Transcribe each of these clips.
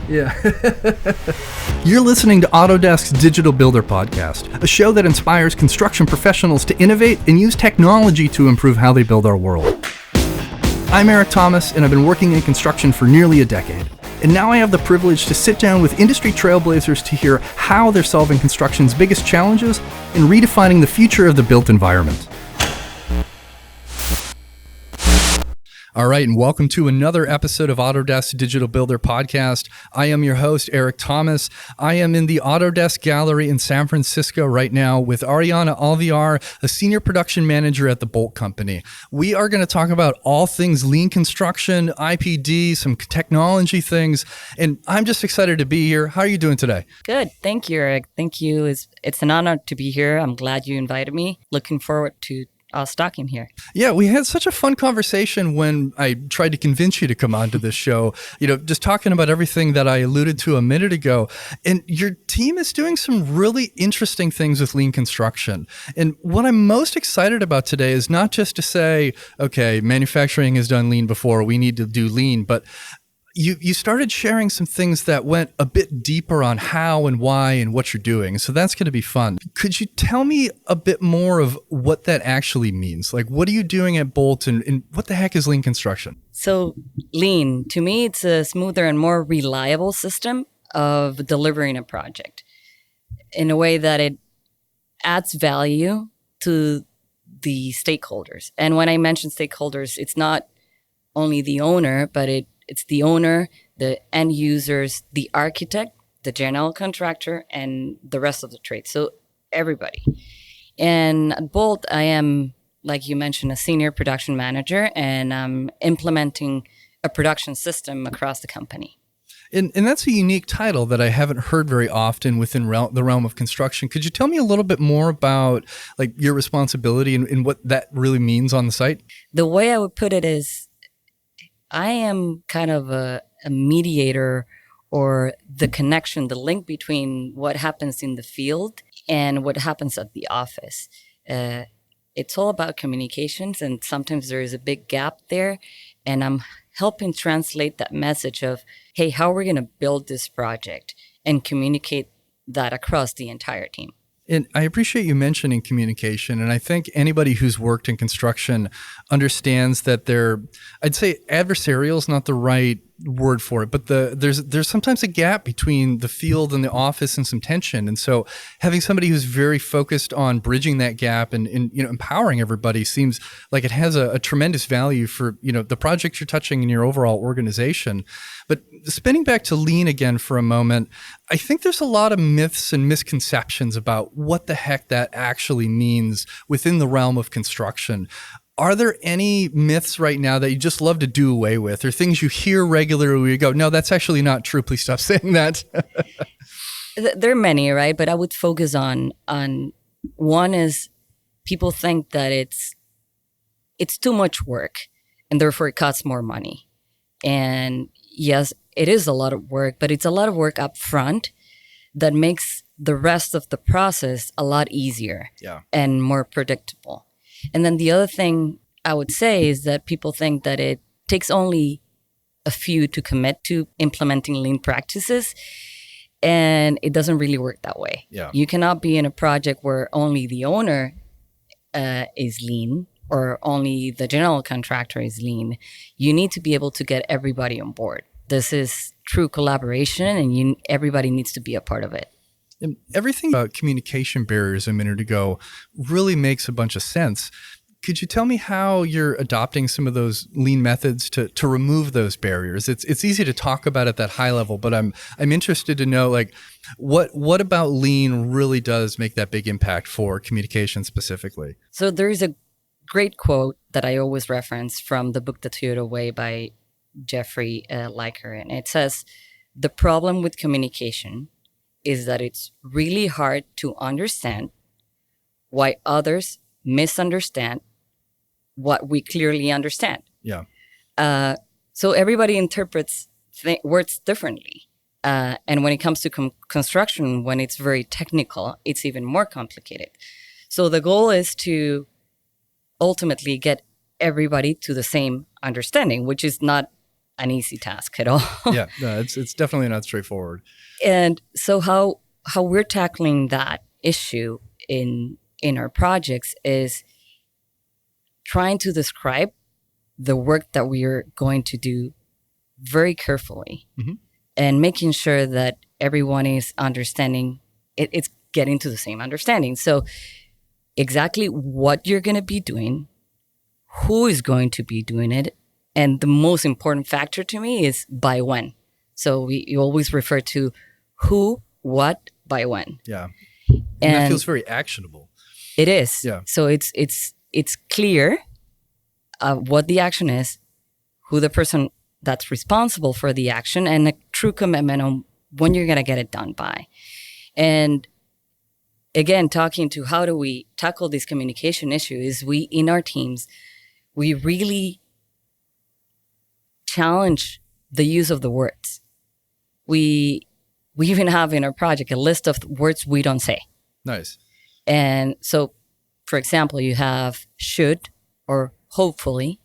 Yeah. You're listening to Autodesk's Digital Builder Podcast, a show that inspires construction professionals to innovate and use technology to improve how they build our world. I'm Eric Thomas, and I've been working in construction for nearly a decade. And now I have the privilege to sit down with industry trailblazers to hear how they're solving construction's biggest challenges and redefining the future of the built environment. All right, and welcome to another episode of Autodesk Digital Builder Podcast. I am your host, Eric Thomas. I am in the Autodesk Gallery in San Francisco right now with Ariana Alvear, a senior production manager at the Boldt Company. We are going to talk about all things lean construction, IPD, some technology things, and I'm just excited to be here. How are you doing today? Good. Thank you, Eric. Thank you. It's an honor to be here. I'm glad you invited me. Looking forward to us talking here. Yeah, we had such a fun conversation when I tried to convince you to come onto this show, just talking about everything that I alluded to a minute ago. And your team is doing some really interesting things with lean construction. And what I'm most excited about today is not just to say, okay, manufacturing has done lean before, we need to do lean, but you started sharing some things that went a bit deeper on how and why and what you're doing. So that's going to be fun. Could you tell me a bit more of what that actually means? Like, what are you doing at Boldt and what the heck is lean construction? So lean, to me, it's a smoother and more reliable system of delivering a project in a way that it adds value to the stakeholders. And when I mention stakeholders, it's not only the owner, but it's the owner, the end users, the architect, the general contractor, and the rest of the trade. So everybody. And at Boldt, I am, like you mentioned, a senior production manager, and I'm implementing a production system across the company. And that's a unique title that I haven't heard very often within the realm of construction. Could you tell me a little bit more about like your responsibility and what that really means on the site? The way I would put it is, I am kind of a mediator, or the connection, the link between what happens in the field and what happens at the office. It's all about communications, and sometimes there is a big gap there. And I'm helping translate that message of, hey, how are we going to build this project, and communicate that across the entire team. And I appreciate you mentioning communication. And I think anybody who's worked in construction understands that I'd say adversarial is not the right word for it, but there's sometimes a gap between the field and the office and some tension. And so having somebody who's very focused on bridging that gap and empowering everybody seems like it has a tremendous value for, the project you're touching in your overall organization. But spinning back to lean again for a moment, I think there's a lot of myths and misconceptions about what the heck that actually means within the realm of construction. Are there any myths right now that you just love to do away with, or things you hear regularly where you go, no, that's actually not true, please stop saying that? There are many, right? But I would focus on one is people think that it's too much work and therefore it costs more money. And yes, it is a lot of work, but it's a lot of work up front that makes the rest of the process a lot easier and more predictable. And then the other thing I would say is that people think that it takes only a few to commit to implementing lean practices, and it doesn't really work that way. Yeah. You cannot be in a project where only the owner is lean, or only the general contractor is lean. You need to be able to get everybody on board. This is true collaboration, and everybody needs to be a part of it. And everything about communication barriers a minute ago really makes a bunch of sense. Could you tell me how you're adopting some of those lean methods to remove those barriers? It's easy to talk about at that high level, but I'm interested to know, like, what about lean really does make that big impact for communication specifically? So there's a great quote that I always reference from the book The Toyota Way by Jeffrey Liker, and it says, "The problem with communication is that it's really hard to understand why others misunderstand what we clearly understand." Yeah. So everybody interprets words differently. And when it comes to construction, when it's very technical, it's even more complicated. So the goal is to ultimately get everybody to the same understanding, which is not an easy task at all. Yeah, no, it's definitely not straightforward. And so how we're tackling that issue in our projects is trying to describe the work that we are going to do very carefully, and making sure that everyone is understanding it's getting to the same understanding. So exactly what you're going to be doing, who is going to be doing it, and the most important factor to me is by when. So you always refer to who, what, by when. Yeah. And that feels very actionable. It is. Yeah. So it's clear what the action is, who the person that's responsible for the action, and a true commitment on when you're going to get it done by. And again, talking to how do we tackle this communication issue is we, in our teams, we really challenge the use of the words. We even have in our project a list of words we don't say. Nice. And so, for example, you have should, or hopefully,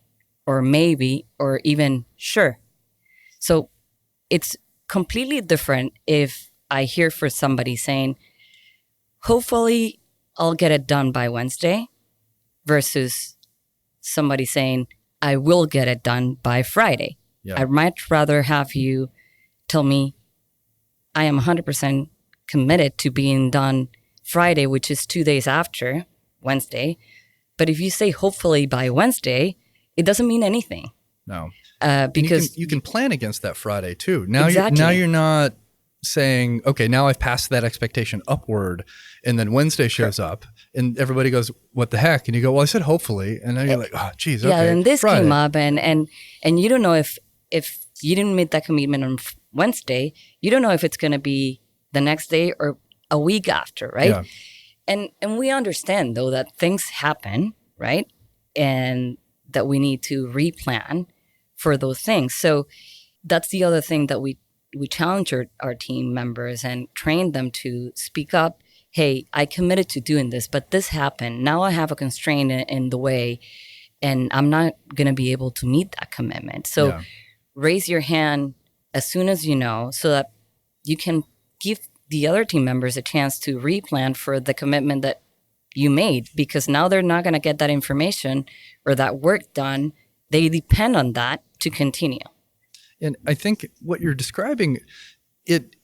or maybe, or even sure. So it's completely different if I hear for somebody saying, hopefully I'll get it done by Wednesday, versus somebody saying, I will get it done by Friday. Yeah. I'd much rather have you tell me I am 100% committed to being done Friday, which is 2 days after Wednesday. But if you say hopefully by Wednesday, it doesn't mean anything. No. Because you can plan against that Friday too. Now Exactly. you're not saying, okay, now I've passed that expectation upward, and then Wednesday shows up and everybody goes, what the heck? And you go, well, I said hopefully. And then you're like, oh, geez, okay. Yeah, and this Friday. came up, and you don't know if you didn't meet that commitment on Wednesday, you don't know if it's going to be the next day or a week after, right? Yeah. And we understand, though, that things happen, right? And that we need to replan for those things. So that's the other thing that we challenge our team members and train them to speak up. Hey, I committed to doing this, but this happened. Now I have a constraint in the way, and I'm not going to be able to meet that commitment. So raise your hand as soon as you know, so that you can give the other team members a chance to replan for the commitment that you made, because now they're not going to get that information or that work done. They depend on that to continue. And I think what you're describing, it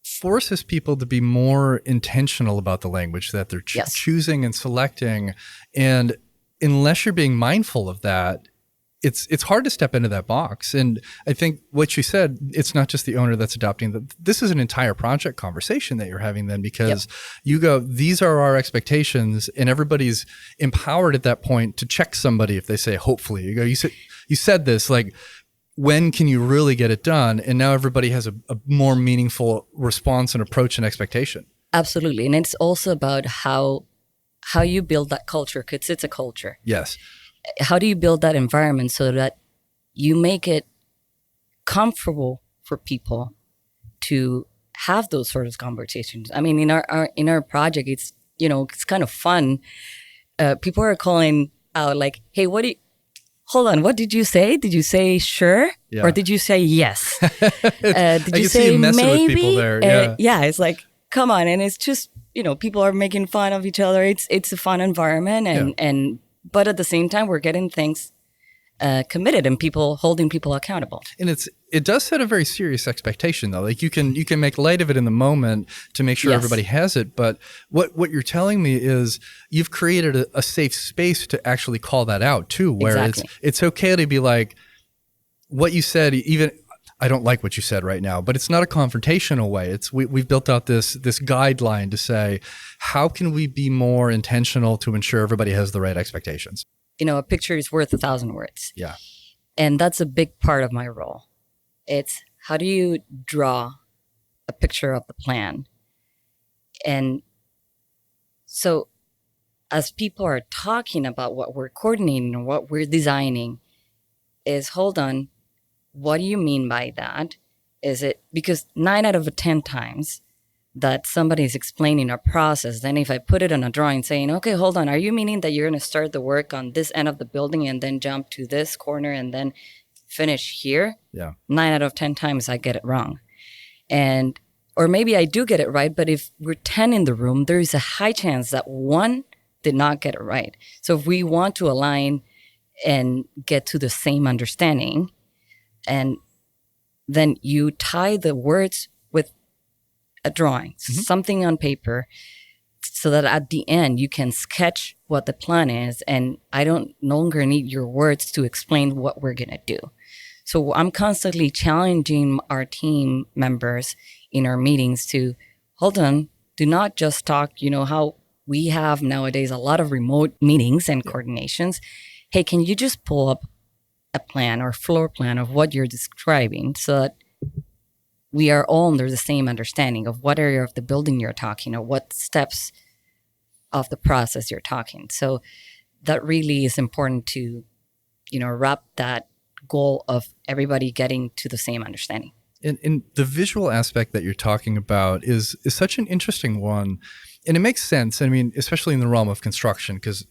forces people to be more intentional about the language that they're choosing and selecting. And unless you're being mindful of that, it's hard to step into that box. And I think what you said, it's not just the owner that's adopting. This is an entire project conversation that you're having then, because you go, these are our expectations, and everybody's empowered at that point to check somebody if they say, hopefully. You go, you said this, like, when can you really get it done? And now everybody has a more meaningful response and approach and expectation. Absolutely. And it's also about how you build that culture, because it's a culture. Yes. How do you build that environment so that you make it comfortable for people to have those sort of conversations? I mean, in our project, it's kind of fun. People are calling out like, "Hey, hold on, what did you say? Did you say sure, or did you say yes? Did you say maybe?" With people there. Yeah, it's like, come on, and it's just people are making fun of each other. It's a fun environment, and but at the same time, we're getting things committed and holding people accountable. And it does set a very serious expectation, though. Like you can make light of it in the moment to make sure everybody has it. But what you're telling me is you've created a safe space to actually call that out too, where it's okay to be like, what you said, even I don't like what you said right now, but it's not a confrontational way. We've built out this guideline to say, how can we be more intentional to ensure everybody has the right expectations? A picture is worth 1,000 words. Yeah. And that's a big part of my role. It's how do you draw a picture of the plan? And so as people are talking about what we're coordinating or what we're designing, is hold on, what do you mean by that? Is it because 9 out of 10 times that somebody is explaining a process, then if I put it on a drawing saying, okay, hold on, are you meaning that you're going to start the work on this end of the building and then jump to this corner and then finish here, Yeah. 9 out of 10 times I get it wrong. And, or maybe I do get it right, but if we're 10 in the room, there is a high chance that one did not get it right. So if we want to align and get to the same understanding, and then you tie the words with a drawing, something on paper, so that at the end you can sketch what the plan is, and I don't no longer need your words to explain what we're going to do. So I'm constantly challenging our team members in our meetings to hold on, do not just talk, how we have nowadays a lot of remote meetings and coordinations. Hey, can you just pull up a plan or floor plan of what you're describing so that we are all under the same understanding of what area of the building you're talking or what steps of the process you're talking. So that really is important to, wrap that goal of everybody getting to the same understanding. And the visual aspect that you're talking about is such an interesting one. And it makes sense. I mean, especially in the realm of construction, because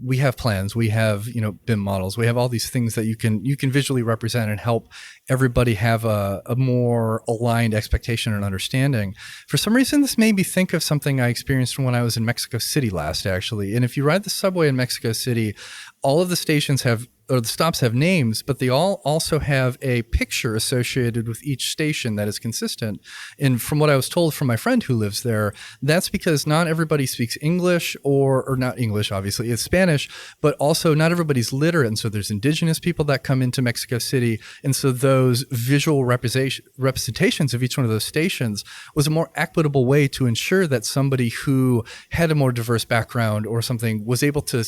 we have plans, we have, BIM models, we have all these things that you can visually represent and help everybody have a more aligned expectation and understanding. For some reason, this made me think of something I experienced when I was in Mexico City last, actually. And if you ride the subway in Mexico City, all of the stations the stops have names, but they all also have a picture associated with each station that is consistent. And from what I was told from my friend who lives there, that's because not everybody speaks English or not English, obviously, it's Spanish, but also not everybody's literate. And so there's indigenous people that come into Mexico City. And so those visual representations of each one of those stations was a more equitable way to ensure that somebody who had a more diverse background or something was able to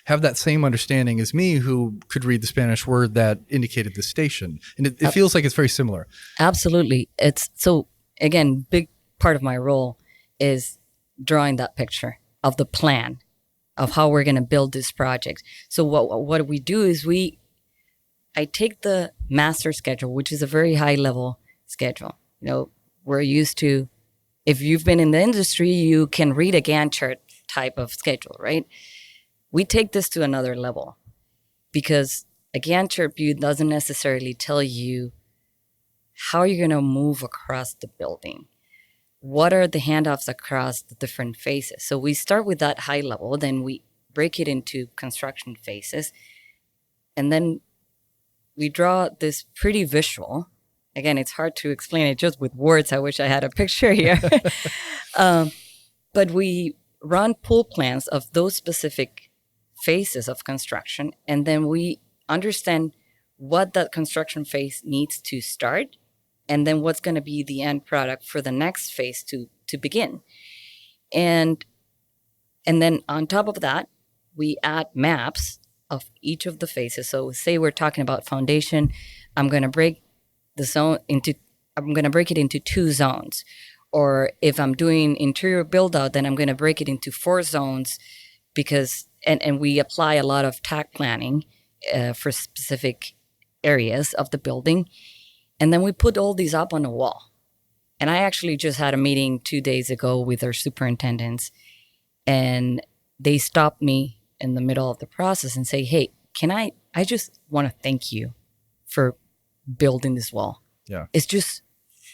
have that same understanding as me, who could read the Spanish word that indicated the station. And it feels like it's very similar. Absolutely. It's so, again, big part of my role is drawing that picture of the plan of how we're going to build this project. So what we do is I take the master schedule, which is a very high level schedule. We're used to, if you've been in the industry, you can read a Gantt chart type of schedule, right? We take this to another level because a Gantt chart view doesn't necessarily tell you how you're going to move across the building. What are the handoffs across the different phases? So we start with that high level, then we break it into construction phases, and then we draw this pretty visual. Again, it's hard to explain it just with words. I wish I had a picture here. But we run pull plans of those specific phases of construction, and then we understand what that construction phase needs to start, and then what's going to be the end product for the next phase to begin. And then on top of that, we add maps of each of the phases. So say we're talking about foundation, I'm going to break it into 2 zones. Or if I'm doing interior build out, then I'm going to break it into 4 zones because and we apply a lot of TAC planning for specific areas of the building. And then we put all these up on a wall. And I actually just had a meeting 2 days ago with our superintendents, and they stopped me in the middle of the process and say, hey, I just want to thank you for building this wall. Yeah. It's just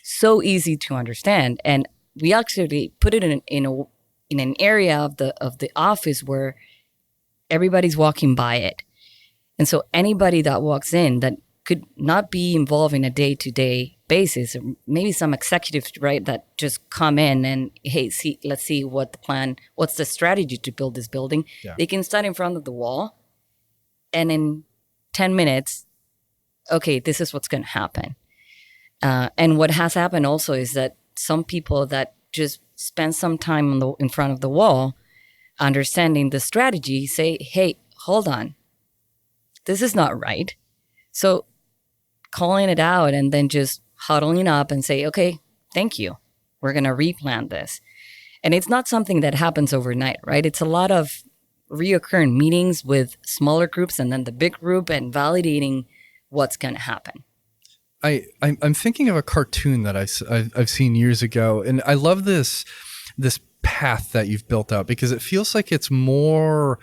so easy to understand. And we actually put it in an area of the office where everybody's walking by it. And so anybody that walks in that could not be involved in a day-to-day basis, or maybe some executives, right, that just come in and, hey, let's see what's the strategy to build this building. Yeah. They can stand in front of the wall and in 10 minutes, okay, this is what's going to happen. And what has happened also is that some people that just spend some time in front of the wall understanding the strategy say, hey, hold on, this is not right. So calling it out and then just huddling up and say, okay, thank you. We're going to replan this. And it's not something that happens overnight, right? It's a lot of reoccurring meetings with smaller groups and then the big group and validating what's going to happen. I'm thinking of a cartoon that I've seen years ago, and I love this path that you've built out because it feels like it's more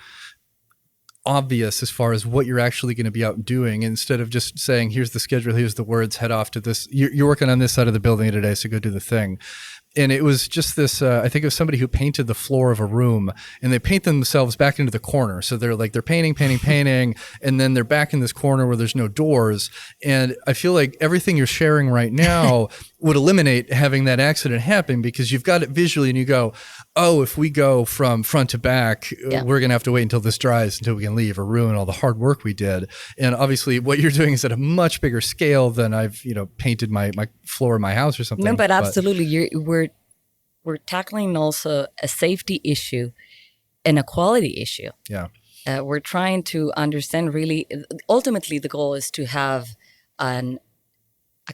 obvious as far as what you're actually going to be out doing, instead of just saying, here's the schedule, here's the words, head off to this. You're working on this side of the building today, so go do the thing. And it was just this, I think it was somebody who painted the floor of a room, and they paint themselves back into the corner. So they're painting, and then they're back in this corner where there's no doors. And I feel like everything you're sharing right now would eliminate having that accident happen, because you've got it visually and you go, oh, if we go from front to back, we're going to have to wait until this dries until we can leave, or ruin all the hard work we did. And obviously what you're doing is at a much bigger scale than I've, painted my floor in my house or something. No, but absolutely. We're tackling also a safety issue and a quality issue. Yeah. We're trying to understand really, ultimately the goal is to have a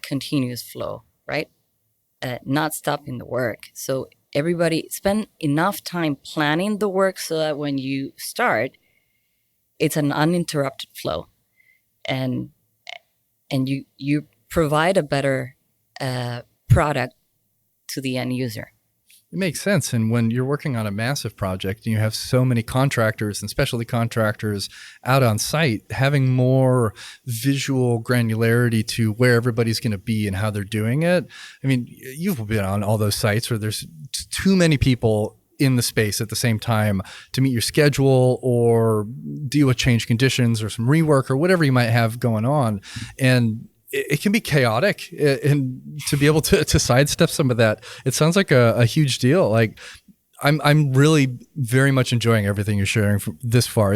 continuous flow, right? Not stopping the work. So everybody spend enough time planning the work so that when you start, it's an uninterrupted flow. And you provide a better product to the end user. It makes sense. And when you're working on a massive project and you have so many contractors and specialty contractors out on site, having more visual granularity to where everybody's going to be and how they're doing it. I mean, you've been on all those sites where there's too many people in the space at the same time to meet your schedule or deal with change conditions or some rework or whatever you might have going on. And it can be chaotic, and to be able to sidestep some of that, it sounds like a huge deal. Like I'm really very much enjoying everything you're sharing from this far.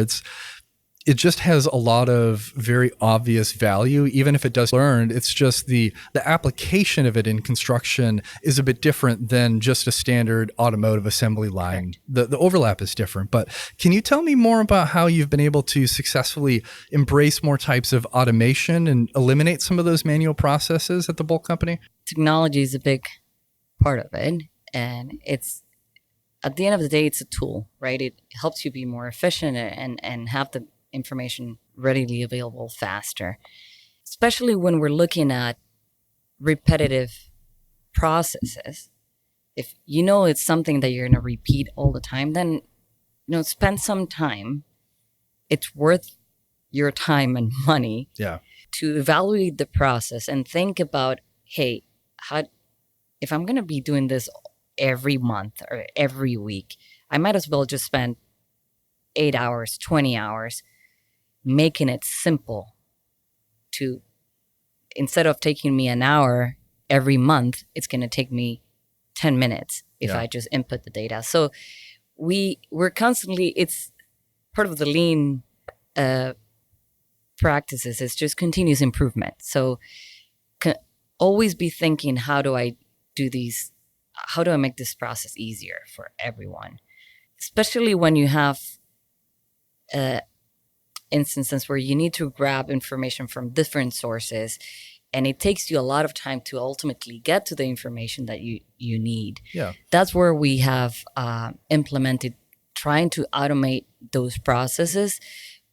It just has a lot of very obvious value, even if it does learn. It's just the application of it in construction is a bit different than just a standard automotive assembly line. The overlap is different. But can you tell me more about how you've been able to successfully embrace more types of automation and eliminate some of those manual processes at the Boldt Company? Technology is a big part of it. And it's, at the end of the day, it's a tool, right? It helps you be more efficient and have the information readily available faster, especially when we're looking at repetitive processes. If you know it's something that you're going to repeat all the time, then spend some time. It's worth your time and money to evaluate the process and think about, hey, if I'm going to be doing this every month or every week, I might as well just spend 8 hours, 20 hours making it simple. To instead of taking me an hour every month, it's going to take me 10 minutes if I just input the data. So we're constantly, it's part of the lean practices is just continuous improvement. So always be thinking, how do I do these? How do I make this process easier for everyone? Especially when you have instances where you need to grab information from different sources, and it takes you a lot of time to ultimately get to the information that you need. Yeah. That's where we have implemented trying to automate those processes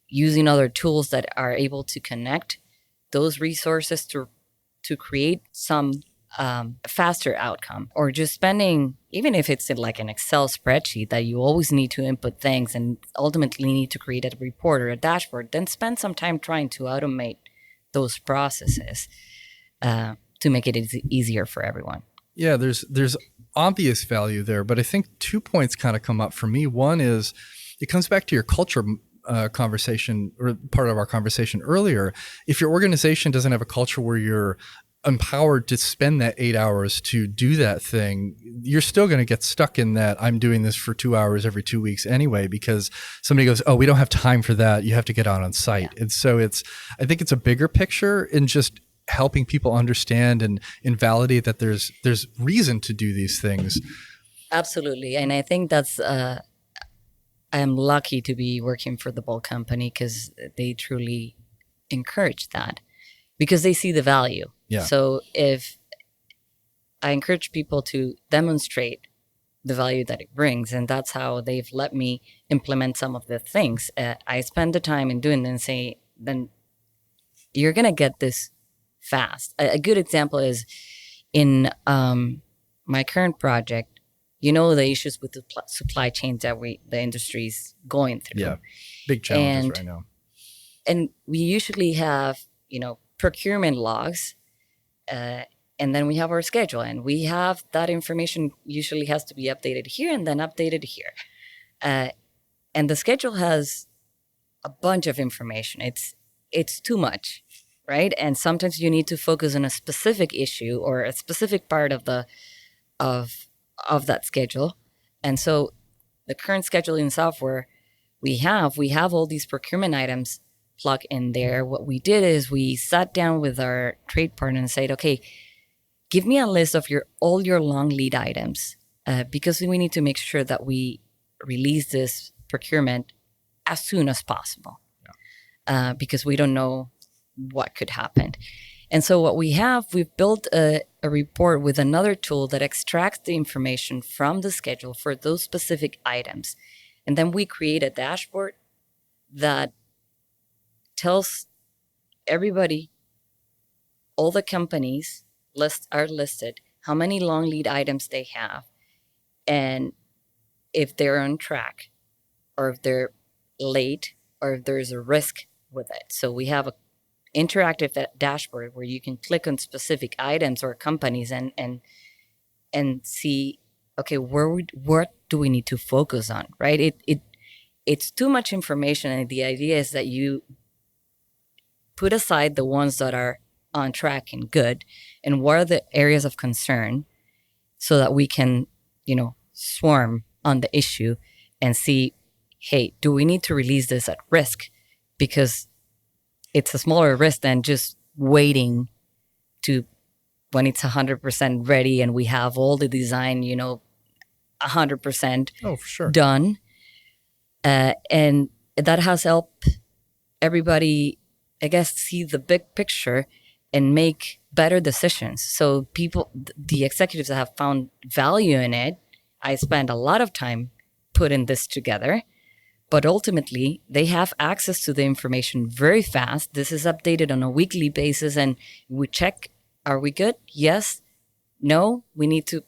using other tools that are able to connect those resources to create some faster outcome, or just spending, even if it's in like an Excel spreadsheet that you always need to input things and ultimately need to create a report or a dashboard, then spend some time trying to automate those processes to make it easier for everyone. Yeah, there's obvious value there, but I think 2 points kind of come up for me. One is it comes back to your culture conversation, or part of our conversation earlier. If your organization doesn't have a culture where you're empowered to spend that 8 hours to do that thing, you're still going to get stuck in that I'm doing this for 2 hours every 2 weeks anyway, because somebody goes, oh, we don't have time for that. You have to get out on site. And so I think it's a bigger picture in just helping people understand and validate that there's reason to do these things. Absolutely. And I think that's, I am lucky to be working for the Boldt Company because they truly encourage that, because they see the value. Yeah. So if I encourage people to demonstrate the value that it brings, and that's how they've let me implement some of the things. I spend the time in doing them and say, then you're going to get this fast. A good example is in my current project, You know the issues with the supply chains that the industry is going through. Yeah. Big challenges And right now. and we usually have, procurement logs, and then we have our schedule, and we have that information usually has to be updated here and then updated here. And the schedule has a bunch of information. It's too much, right? And sometimes you need to focus on a specific issue or a specific part of the of that schedule. And so the current scheduling software we have all these procurement items plugged in there. What we did is we sat down with our trade partner and said, okay, give me a list of all your long lead items, because we need to make sure that we release this procurement as soon as possible, because we don't know what could happen. And so what we've built a report with another tool that extracts the information from the schedule for those specific items. And then we create a dashboard that tells everybody, all the companies are listed, how many long lead items they have, and if they're on track, or if they're late, or if there's a risk with it. So we have an interactive dashboard where you can click on specific items or companies and see, okay, what do we need to focus on, right? It's too much information, and the idea is that you put aside the ones that are on track and good, and what are the areas of concern, so that we can, swarm on the issue and see, hey, do we need to release this at risk? Because it's a smaller risk than just waiting to when it's 100% ready and we have all the design, 100% Oh, for sure. done. And that has helped everybody, I guess, see the big picture and make better decisions. So the executives that have found value in it, I spend a lot of time putting this together, but ultimately they have access to the information very fast. This is updated on a weekly basis, and we check, are we good? Yes, no, we need to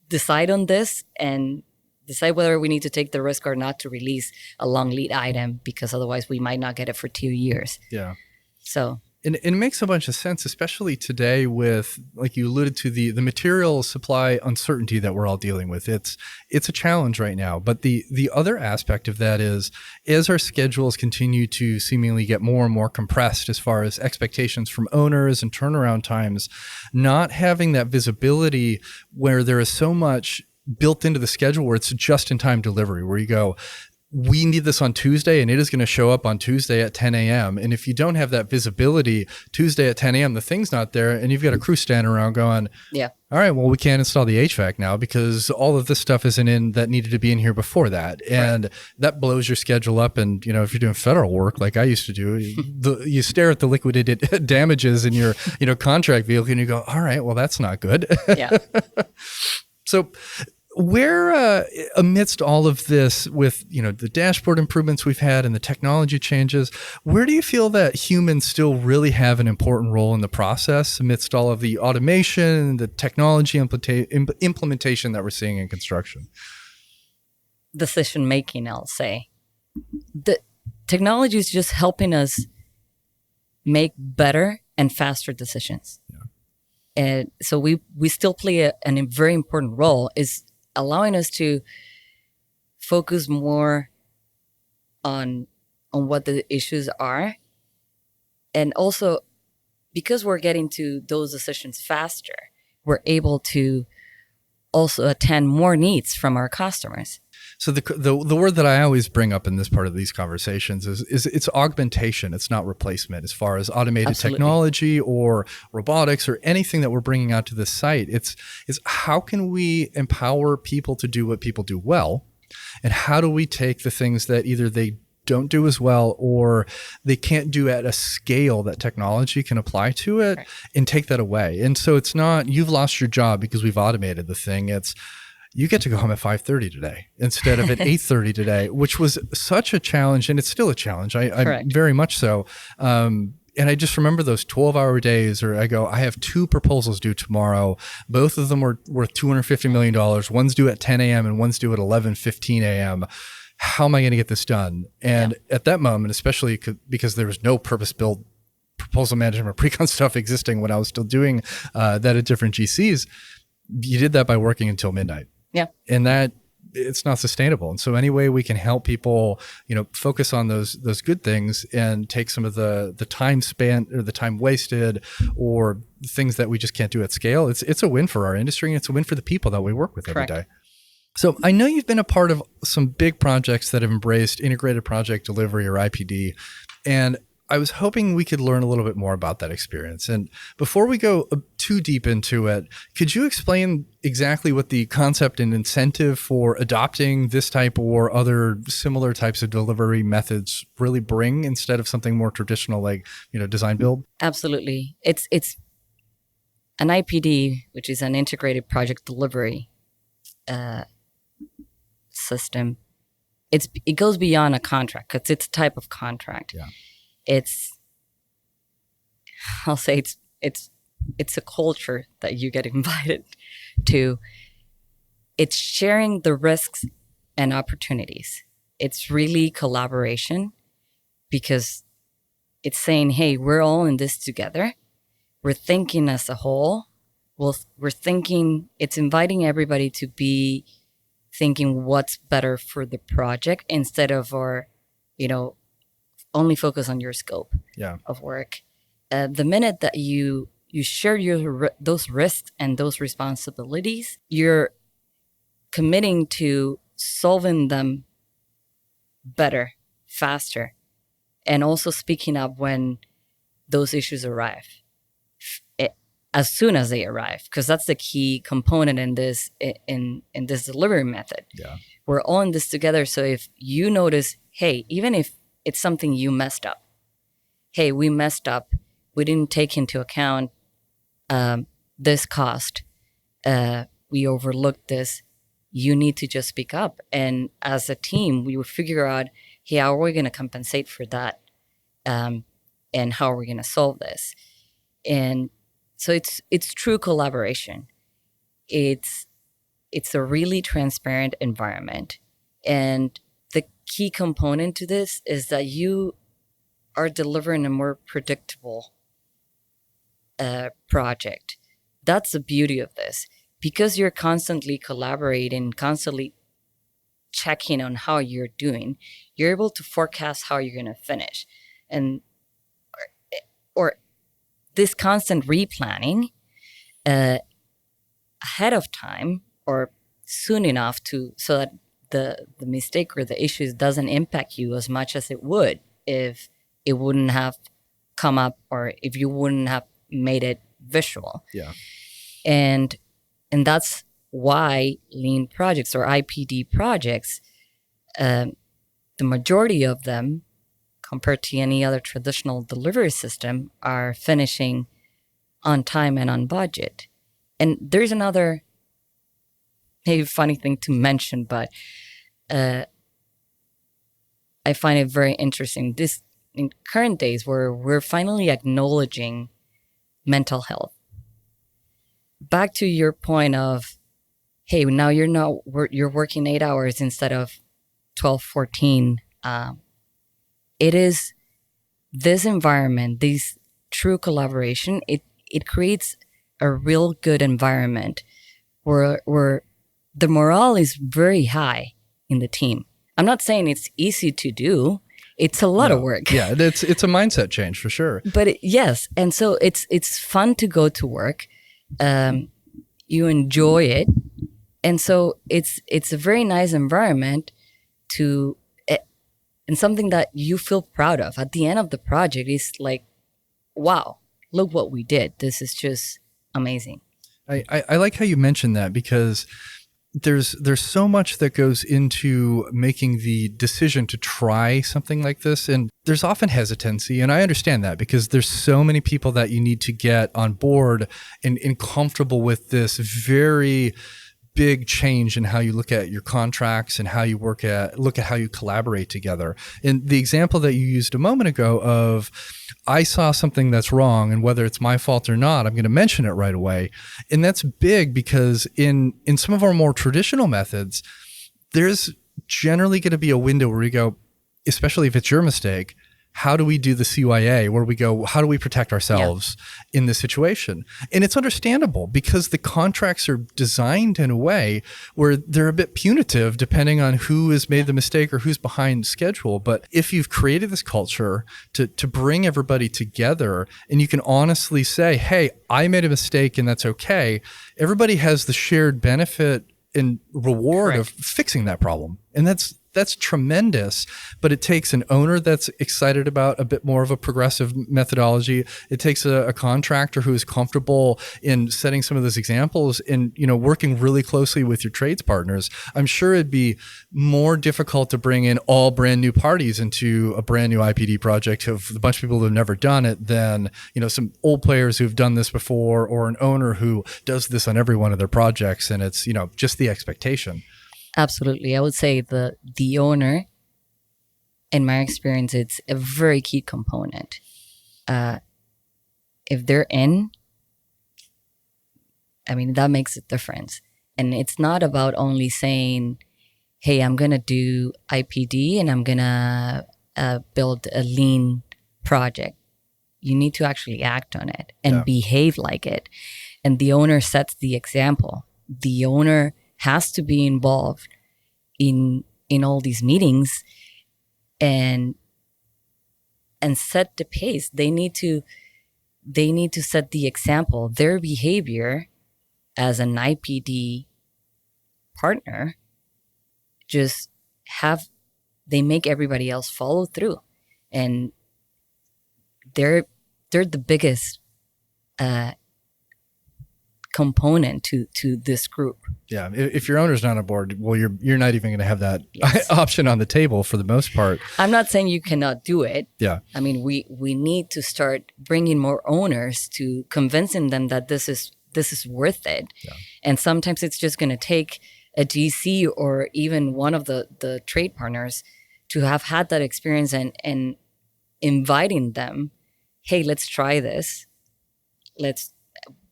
decide on this and decide whether we need to take the risk or not to release a long lead item, because otherwise we might not get it for 2 years. Yeah. So And it makes a bunch of sense, especially today with, like you alluded to, the material supply uncertainty that we're all dealing with. It's a challenge right now. But the other aspect of that is, as our schedules continue to seemingly get more and more compressed as far as expectations from owners and turnaround times, not having that visibility where there is so much built into the schedule where it's just-in-time delivery, where you go, we need this on Tuesday and it is going to show up on Tuesday at 10 a.m. And if you don't have that visibility, Tuesday at 10 a.m., the thing's not there, and you've got a crew standing around going, yeah, all right, well, we can't install the HVAC now because all of this stuff isn't in that needed to be in here before that. And that blows your schedule up. And, if you're doing federal work like I used to do, you stare at the liquidated damages in your, contract vehicle and you go, all right, well, that's not good. yeah. So where, amidst all of this with, the dashboard improvements we've had and the technology changes, where do you feel that humans still really have an important role in the process amidst all of the automation, the technology implementation that we're seeing in construction? Decision-making, I'll say. The technology is just helping us make better and faster decisions. Yeah. And so we still play a very important role, is allowing us to focus more on what the issues are. And also, because we're getting to those decisions faster, we're able to also attend more needs from our customers. So the word that I always bring up in this part of these conversations is it's augmentation. It's not replacement. As far as automated Absolutely. technology or robotics or anything that we're bringing out to this site, it's how can we empower people to do what people do well, and how do we take the things that either they don't do as well or they can't do at a scale that technology can apply to it, right, and take that away. And so it's not you've lost your job because we've automated the thing. It's you get to go home at 5:30 today instead of at 8:30 today, which was such a challenge, and it's still a challenge. I very much so. And I just remember those 12-hour days where I go, I have 2 proposals due tomorrow. Both of them were worth $250 million. One's due at 10 a.m. and one's due at 11:15 a.m. How am I going to get this done? And at that moment, especially because there was no purpose-built proposal management or pre-con stuff existing when I was still doing that at different GCs, you did that by working until midnight. Yeah. And that it's not sustainable. And so any way we can help people, focus on those good things and take some of the time spent or the time wasted or things that we just can't do at scale, it's a win for our industry and it's a win for the people that we work with every day. So I know you've been a part of some big projects that have embraced integrated project delivery or IPD, and I was hoping we could learn a little bit more about that experience. And before we go too deep into it, could you explain exactly what the concept and incentive for adopting this type or other similar types of delivery methods really bring instead of something more traditional like, design build? Absolutely. It's an IPD, which is an integrated project delivery system. It goes beyond a contract because it's a type of contract. Yeah. I'll say it's a culture that you get invited to. It's sharing the risks and opportunities. It's really collaboration because it's saying, hey, we're all in this together. We're thinking as a whole. We're thinking, it's inviting everybody to be thinking what's better for the project instead of only focus on your scope of work. The minute that you share those risks and those responsibilities, you're committing to solving them better, faster, and also speaking up when those issues arrive, as soon as they arrive, because that's the key component in this delivery method. Yeah. We're all in this together. So if you notice, hey, even if it's something you messed up, hey, we messed up, we didn't take into account this cost, we overlooked this, you need to just speak up. And as a team, we will figure out, hey, how are we going to compensate for that? And how are we going to solve this? And so it's true collaboration. It's a really transparent environment. And the key component to this is that you are delivering a more predictable project. That's the beauty of this. Because you're constantly collaborating, constantly checking on how you're doing, you're able to forecast how you're going to finish. And or this constant replanning ahead of time or soon enough so that the mistake or the issues doesn't impact you as much as it would if it wouldn't have come up or if you wouldn't have made it visual. Yeah. And that's why lean projects or IPD projects, the majority of them, compared to any other traditional delivery system, are finishing on time and on budget. And there's another maybe funny thing to mention, but I find it very interesting. This in current days where we're finally acknowledging mental health. Back to your point of, hey, now you're working 8 hours instead of 12, 14. It is this environment, this true collaboration, it creates a real good environment where the morale is very high in the team. I'm not saying it's easy to do. It's a lot of work. Yeah, it's a mindset change for sure. But yes, and so it's fun to go to work. You enjoy it, and so it's a very nice environment to, and something that you feel proud of. At the end of the project, is like, wow, look what we did. This is just amazing. I like how you mentioned that because there's so much that goes into making the decision to try something like this. And there's often hesitancy. And I understand that because there's so many people that you need to get on board and comfortable with this very big change in how you look at your contracts and how you look at how you collaborate together. And the example that you used a moment ago of, I saw something that's wrong, and whether it's my fault or not, I'm going to mention it right away. And that's big because in some of our more traditional methods, there's generally going to be a window where we go, especially if it's your mistake, how do we do the CYA, where we go, how do we protect ourselves in this situation? And it's understandable because the contracts are designed in a way where they're a bit punitive depending on who has made the mistake or who's behind schedule. But if you've created this culture to bring everybody together, and you can honestly say, hey, I made a mistake and that's okay, everybody has the shared benefit and reward of fixing that problem. And that's tremendous, but it takes an owner that's excited about a bit more of a progressive methodology. It takes a contractor who is comfortable in setting some of those examples and, working really closely with your trades partners. I'm sure it'd be more difficult to bring in all brand new parties into a brand new IPD project of a bunch of people who have never done it than, some old players who've done this before, or an owner who does this on every one of their projects. And it's, just the expectation. Absolutely. I would say the owner, in my experience, it's a very key component. If they're in, that makes a difference. And it's not about only saying, hey, I'm going to do IPD and I'm going to build a lean project. You need to actually act on it and behave like it. And the owner sets the example. The owner has to be involved in all these meetings and set the pace. They need to set the example. Their behavior as an IPD partner they make everybody else follow through, and they're the biggest component to this group. Yeah, if your owner's not on board, well, you're not even going to have that option on the table for the most part. I'm not saying you cannot do it. Yeah, we need to start bringing more owners to convincing them that this is worth it. Yeah. And sometimes it's just going to take a GC or even one of the trade partners to have had that experience and inviting them, hey, let's try this.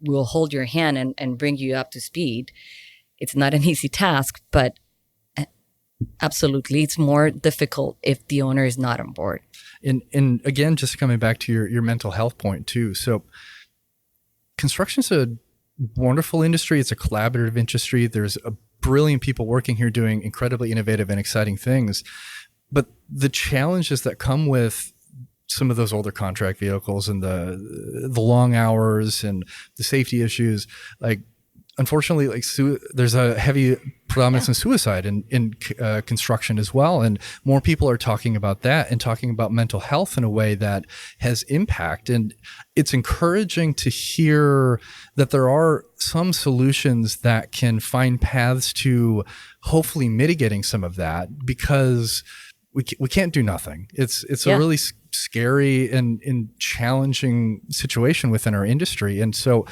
We'll hold your hand and bring you up to speed. It's not an easy task, but absolutely, it's more difficult if the owner is not on board. And again, just coming back to your mental health point too. So construction's a wonderful industry. It's a collaborative industry. There's brilliant people working here doing incredibly innovative and exciting things. But the challenges that come with some of those older contract vehicles and the long hours and the safety issues, unfortunately, there's a heavy predominance in suicide in construction as well. And more people are talking about that and talking about mental health in a way that has impact. And it's encouraging to hear that there are some solutions that can find paths to hopefully mitigating some of that, because we can't do nothing. It's a really scary and challenging situation within our industry. And so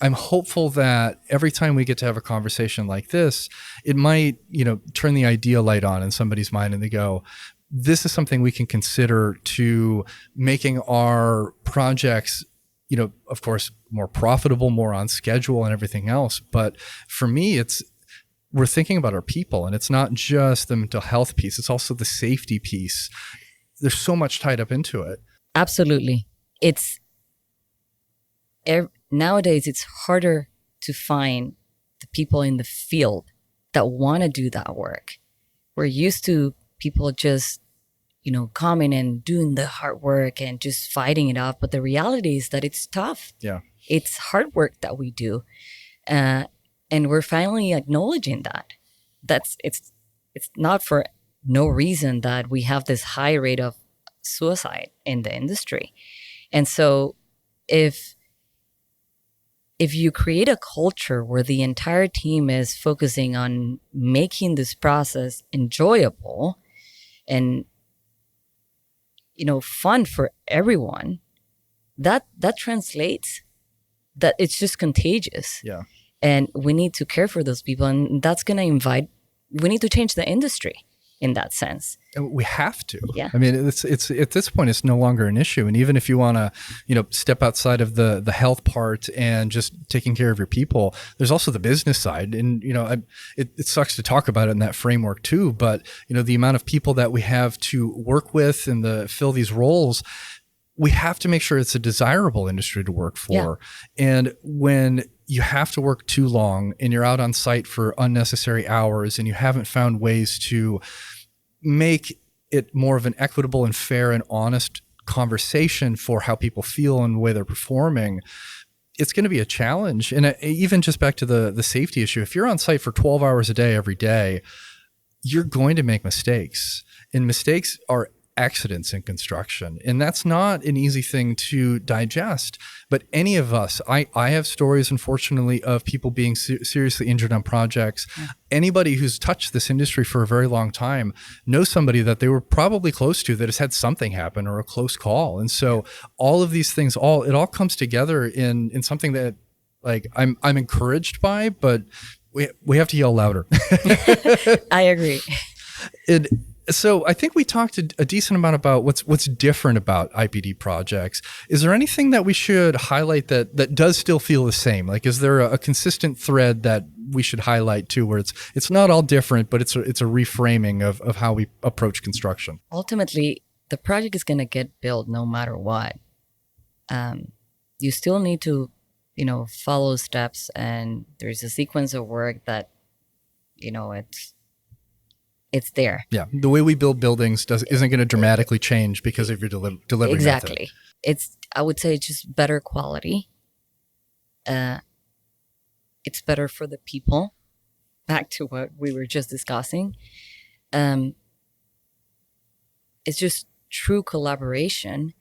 I'm hopeful that every time we get to have a conversation like this, it might, turn the idea light on in somebody's mind, and they go, this is something we can consider to making our projects, of course, more profitable, more on schedule and everything else. But for me, we're thinking about our people, and it's not just the mental health piece. It's also the safety piece. There's so much tied up into it. Absolutely. Nowadays, it's harder to find the people in the field that want to do that work. We're used to people just, coming and doing the hard work and just fighting it off. But the reality is that it's tough. Yeah. It's hard work that we do. And we're finally acknowledging that. It's not for no reason that we have this high rate of suicide in the industry. And so if you create a culture where the entire team is focusing on making this process enjoyable and, fun for everyone, that translates, that it's just contagious. Yeah. And we need to care for those people. And that's going to we need to change the industry in that sense. We have to. Yeah. I mean, it's at this point, it's no longer an issue. And even if you want to, step outside of the health part and just taking care of your people, there's also the business side. And, it sucks to talk about it in that framework too. But, the amount of people that we have to work with and fill these roles, we have to make sure it's a desirable industry to work for. Yeah. And when you have to work too long and you're out on site for unnecessary hours and you haven't found ways to make it more of an equitable and fair and honest conversation for how people feel and the way they're performing, it's going to be a challenge. And even just back to the safety issue, if you're on site for 12 hours a day, every day, you're going to make mistakes, and mistakes are accidents in construction. And that's not an easy thing to digest. But any of us, I have stories, unfortunately, of people being seriously injured on projects. Yeah. Anybody who's touched this industry for a very long time knows somebody that they were probably close to that has had something happen or a close call. And so all of these things, it all comes together in something that, like, I'm encouraged by, but we have to yell louder. I agree. So I think we talked a decent amount about what's different about IPD projects. Is there anything that we should highlight that does still feel the same? Like, is there a consistent thread that we should highlight too, where it's not all different, but it's a reframing of how we approach construction? Ultimately, the project is going to get built no matter what. You still need to, follow steps, and there's a sequence of work that, it's there. Yeah, the way we build buildings isn't going to dramatically change because of your delivery exactly method. I would say it's just better quality. It's better for the people. Back to what we were just discussing. It's just true collaboration,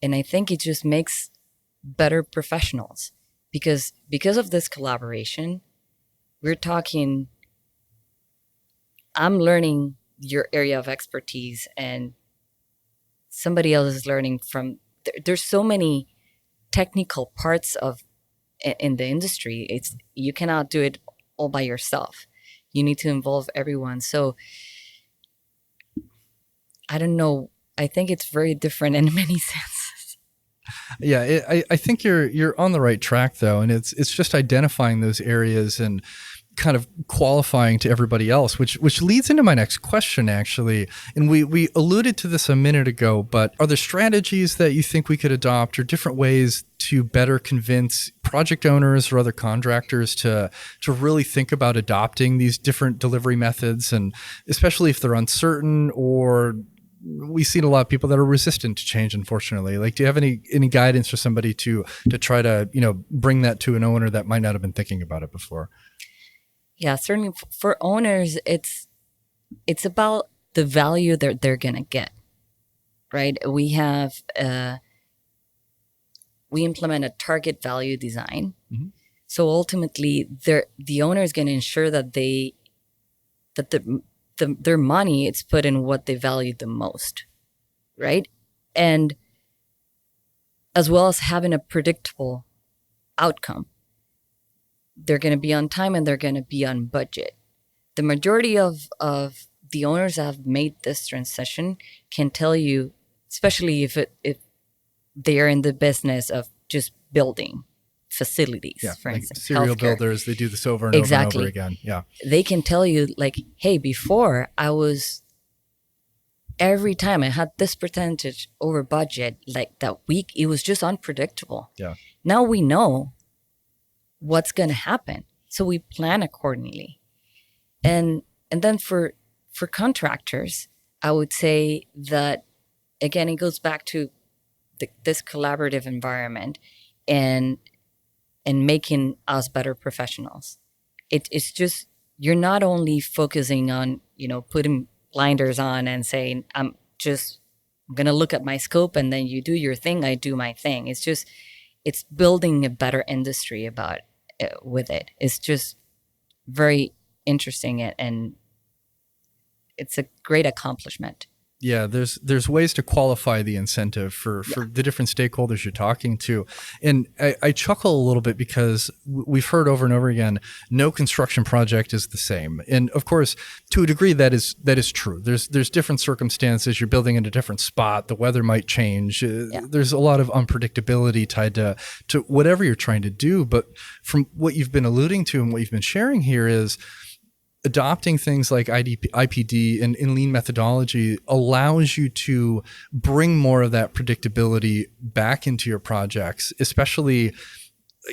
and I think it just makes better professionals because of this collaboration. We're talking, I'm learning your area of expertise and somebody else is learning from, there's so many technical parts in the industry. You cannot do it all by yourself. You need to involve everyone. So I don't know. I think it's very different in many senses. Yeah, I think you're on the right track though. And it's just identifying those areas and kind of qualifying to everybody else, which leads into my next question, actually. And we alluded to this a minute ago, but are there strategies that you think we could adopt or different ways to better convince project owners or other contractors to really think about adopting these different delivery methods, and especially if they're uncertain, or we've seen a lot of people that are resistant to change, unfortunately. Like, do you have any guidance for somebody to try to, bring that to an owner that might not have been thinking about it before? Yeah, certainly for owners, it's about the value that they're going to get, right? We implement a target value design. Mm-hmm. So ultimately, the owner is going to ensure that their money it's put in what they value the most, right? And as well as having a predictable outcome. They're going to be on time and they're going to be on budget. The majority of the owners that have made this transition can tell you, especially if they are in the business of just building facilities, yeah, for like instance. Serial healthcare. Builders, they do this over and exactly. over and over again. Yeah. They can tell you, like, hey, before every time I had this percentage over budget, like that week, it was just unpredictable. Yeah. Now we know what's going to happen, so we plan accordingly. And then for contractors, I would say that, again, it goes back to this collaborative environment and making us better professionals. It's just, you're not only focusing on, putting blinders on and saying, I'm going to look at my scope, and then you do your thing, I do my thing. It's building a better industry with it. It's just very interesting, and it's a great accomplishment. Yeah, there's ways to qualify the incentive for the different stakeholders you're talking to. And I chuckle a little bit because we've heard over and over again, no construction project is the same. And of course, to a degree that is true. There's different circumstances. You're building in a different spot. The weather might change. There's a lot of unpredictability tied to whatever you're trying to do. But from what you've been alluding to and what you've been sharing here is adopting things like IPD and lean methodology allows you to bring more of that predictability back into your projects, especially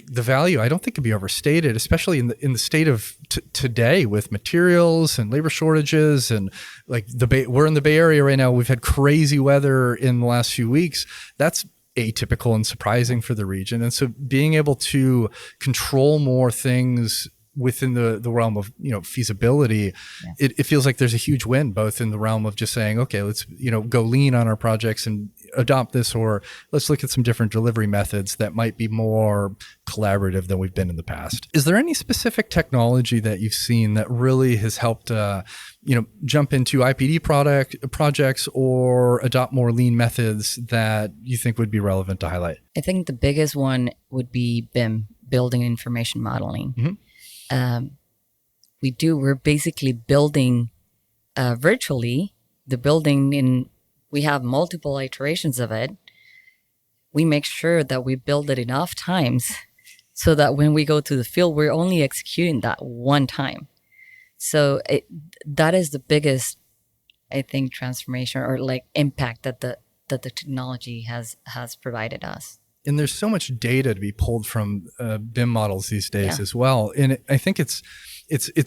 the value. I don't think can be overstated, especially in the state of today with materials and labor shortages and like we're in the Bay Area right now. We've had crazy weather in the last few weeks. That's atypical and surprising for the region. And so being able to control more things within the realm of feasibility, it feels like there's a huge win both in the realm of just saying, okay, let's go lean on our projects and adopt this, or let's look at some different delivery methods that might be more collaborative than we've been in the past. Is there any specific technology that you've seen that really has helped jump into IPD projects or adopt more lean methods that you think would be relevant to highlight? I think the biggest one would be BIM, Building Information Modeling. Mm-hmm. We're basically building virtually the building we have multiple iterations of it. We make sure that we build it enough times so that when we go to the field, we're only executing that one time. So that is the biggest, I think, transformation or like impact that the technology has provided us. And there's so much data to be pulled from BIM models these days as well. And I think it's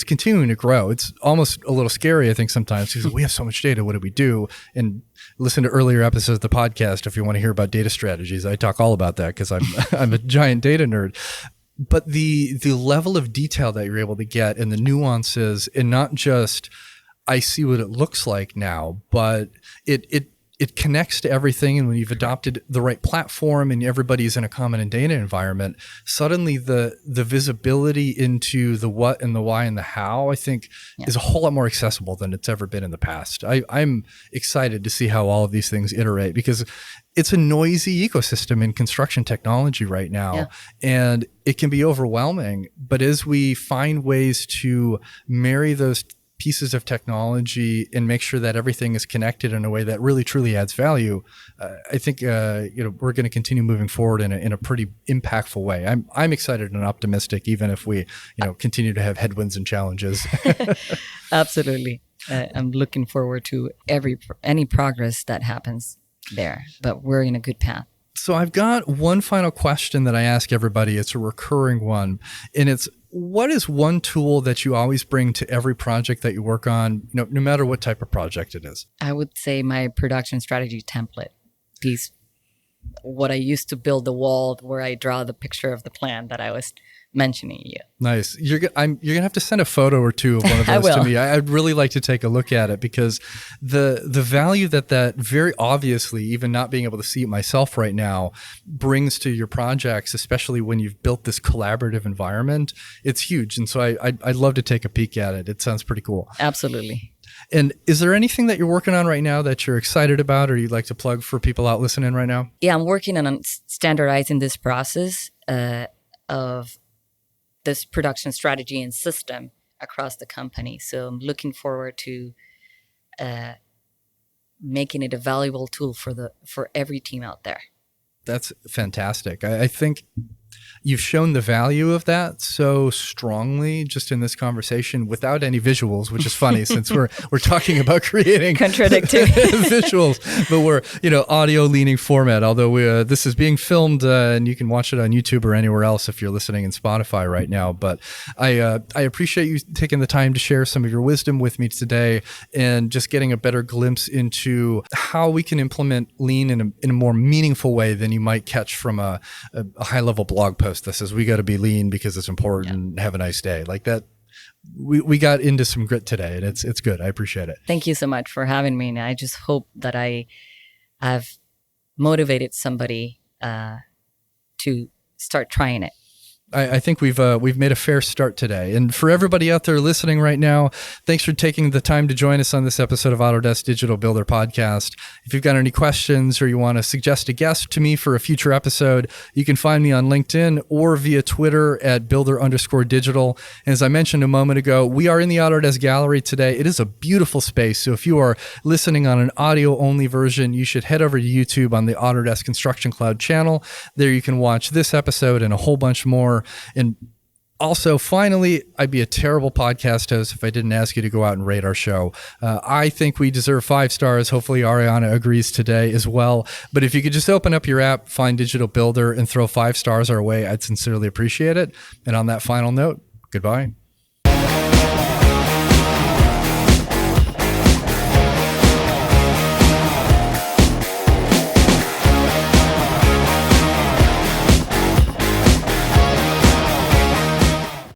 continuing to grow. It's almost a little scary, I think, sometimes because we have so much data. What do we do? And listen to earlier episodes of the podcast if you want to hear about data strategies. I talk all about that because I'm a giant data nerd. But the level of detail that you're able to get and the nuances, and not just I see what it looks like now, but it connects to everything. And when you've adopted the right platform and everybody's in a common data environment, suddenly the visibility into the what and the why and the how, I think, is a whole lot more accessible than it's ever been in the past. I'm excited to see how all of these things iterate because it's a noisy ecosystem in construction technology right now, and it can be overwhelming. But as we find ways to marry those pieces of technology and make sure that everything is connected in a way that really truly adds value, I think we're going to continue moving forward in a pretty impactful way. I'm excited and optimistic, even if we continue to have headwinds and challenges. Absolutely, I'm looking forward to any progress that happens there, but we're in a good path. So I've got one final question that I ask everybody. It's a recurring one, and it's, what is one tool that you always bring to every project that you work on, no matter what type of project it is? I would say my production strategy template piece, what I used to build the wall where I draw the picture of the plan that I was mentioning you. Nice. You're gonna have to send a photo or two of one of those to me. I'd really like to take a look at it because the value that very obviously, even not being able to see it myself right now, brings to your projects, especially when you've built this collaborative environment, it's huge. And so I'd love to take a peek at it. It sounds pretty cool. Absolutely. And is there anything that you're working on right now that you're excited about or you'd like to plug for people out listening right now? Yeah, I'm working on standardizing this process of this production strategy and system across the company. So I'm looking forward to making it a valuable tool for every team out there. That's fantastic. I think you've shown the value of that so strongly just in this conversation without any visuals, which is funny since we're talking about creating contradicting visuals, but we're audio leaning format. Although this is being filmed and you can watch it on YouTube or anywhere else if you're listening in Spotify right now. But I appreciate you taking the time to share some of your wisdom with me today and just getting a better glimpse into how we can implement lean in a more meaningful way than you might catch from a high level blog post that says we got to be lean because it's important. Have a nice day. Like that. We got into some grit today, and it's good. I appreciate it. Thank you so much for having me. And I just hope that I have motivated somebody to start trying it. I think we've made a fair start today. And for everybody out there listening right now, thanks for taking the time to join us on this episode of Autodesk Digital Builder Podcast. If you've got any questions or you want to suggest a guest to me for a future episode, you can find me on LinkedIn or via Twitter at builder_digital. And as I mentioned a moment ago, we are in the Autodesk Gallery today. It is a beautiful space. So if you are listening on an audio-only version, you should head over to YouTube on the Autodesk Construction Cloud channel. There you can watch this episode and a whole bunch more. And also, finally, I'd be a terrible podcast host if I didn't ask you to go out and rate our show. I think we deserve 5 stars. Hopefully, Ariana agrees today as well. But if you could just open up your app, find Digital Builder, and throw 5 stars our way, I'd sincerely appreciate it. And on that final note, goodbye.